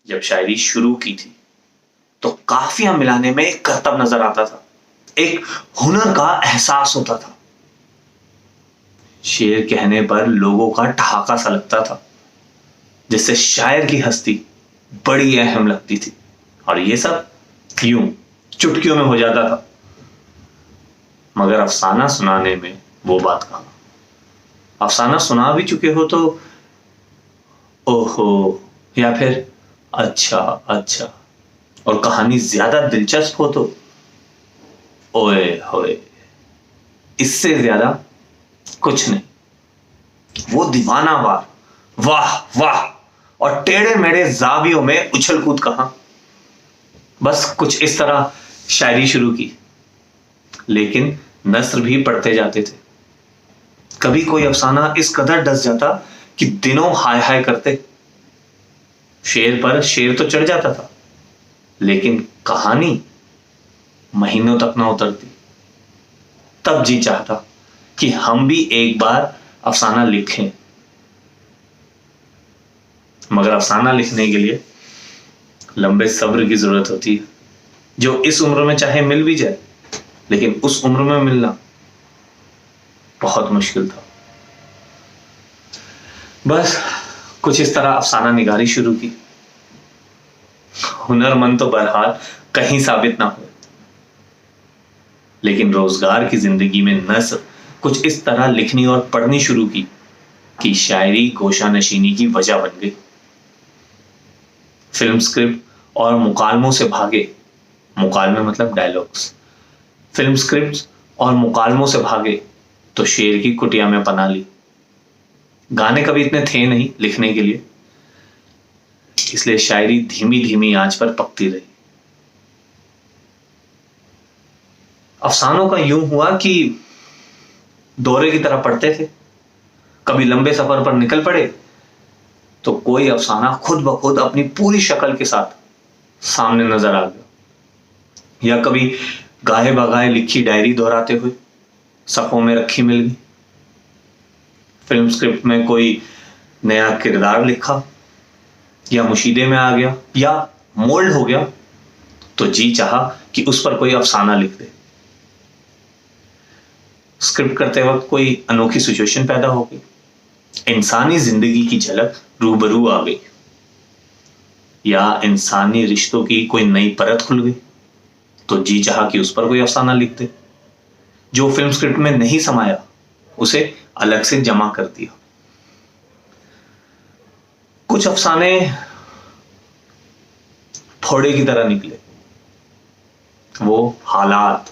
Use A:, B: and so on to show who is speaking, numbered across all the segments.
A: जब शायरी शुरू की थी तो काफिया मिलाने में एक करतब नजर आता था, एक हुनर का एहसास होता था। शेर कहने पर लोगों का ठहाका सा लगता था, जिससे शायर की हस्ती बड़ी अहम लगती थी। और ये सब यूं चुटकियों में हो जाता था। मगर अफसाना सुनाने में वो बात कहां। अफसाना सुना भी चुके हो तो ओहो, या फिर अच्छा अच्छा, और कहानी ज्यादा दिलचस्प हो तो ओए होए, इससे ज्यादा कुछ नहीं। वो दीवाना वार, वाह वाह, और टेढ़े मेढ़े जावियों में उछल कूद कहां। बस कुछ इस तरह शायरी शुरू की, लेकिन नस्र भी पढ़ते जाते थे। कभी कोई अफसाना इस कदर डस जाता कि दिनों हाय हाय करते। शेर पर शेर तो चढ़ जाता था, लेकिन कहानी महीनों तक ना उतरती। तब जी चाहता कि हम भी एक बार अफसाना लिखें। मगर अफसाना लिखने के लिए लंबे सब्र की जरूरत होती है, जो इस उम्र में चाहे मिल भी जाए, लेकिन उस उम्र में मिलना बहुत मुश्किल था। बस कुछ इस तरह अफसाना निगारी शुरू की। हुनरमंद तो बहरहाल कहीं साबित ना हुए, लेकिन रोजगार की जिंदगी में नस्र कुछ इस तरह लिखनी और पढ़नी शुरू की कि शायरी गोशानशीनी की वजह बन गई। फिल्म स्क्रिप्ट और मुकालमों से भागे, मुकालमे मतलब डायलॉग्स, फिल्म स्क्रिप्ट और मुकालमों से भागे तो शेर की कुटिया में पना ली। गाने कभी इतने थे नहीं लिखने के लिए, इसलिए शायरी धीमी धीमी आंच पर पकती रही। अफसानों का यूं हुआ कि दौरे की तरह पढ़ते थे। कभी लंबे सफर पर निकल पड़े तो कोई अफसाना खुद ब खुद अपनी पूरी शक्ल के साथ सामने नजर आ गया, या कभी गाहे बगाहे लिखी डायरी दोहराते हुए सफ़ों में रखी मिल गई। फिल्म स्क्रिप्ट में कोई नया किरदार लिखा, या मुशीदे में आ गया, या मोल्ड हो गया, तो जी चाहा कि उस पर कोई अफसाना लिख दे। स्क्रिप्ट करते वक्त कोई अनोखी सिचुएशन पैदा हो गई, इंसानी जिंदगी की झलक रूबरू आ गई, या इंसानी रिश्तों की कोई नई परत खुल गई, तो जी चाहा कि उस पर कोई अफसाना लिख दे। जो फिल्म स्क्रिप्ट में नहीं समाया उसे अलग से जमा कर दिया। कुछ अफसाने फोड़े की तरह निकले। वो हालात,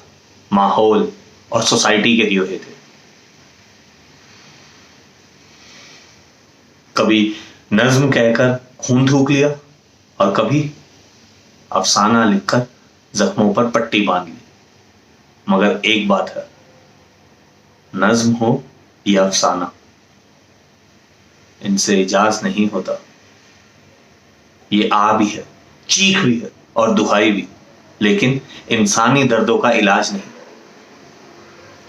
A: माहौल और सोसाइटी के दिए हुए थे। कभी नज्म कहकर खून थूक लिया, और कभी अफसाना लिखकर जख्मों पर पट्टी बांध ली। मगर एक बात है, नज्म हो या अफसाना, इनसे इजाज नहीं होता। ये आ भी है, चीख भी है और दुहाई भी, लेकिन इंसानी दर्दों का इलाज नहीं।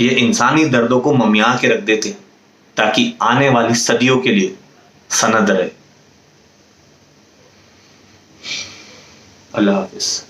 A: ये इंसानी दर्दों को ममिया के रख देते हैं, ताकि आने वाली सदियों के लिए सनद रहे। अल्लाह हाफिज।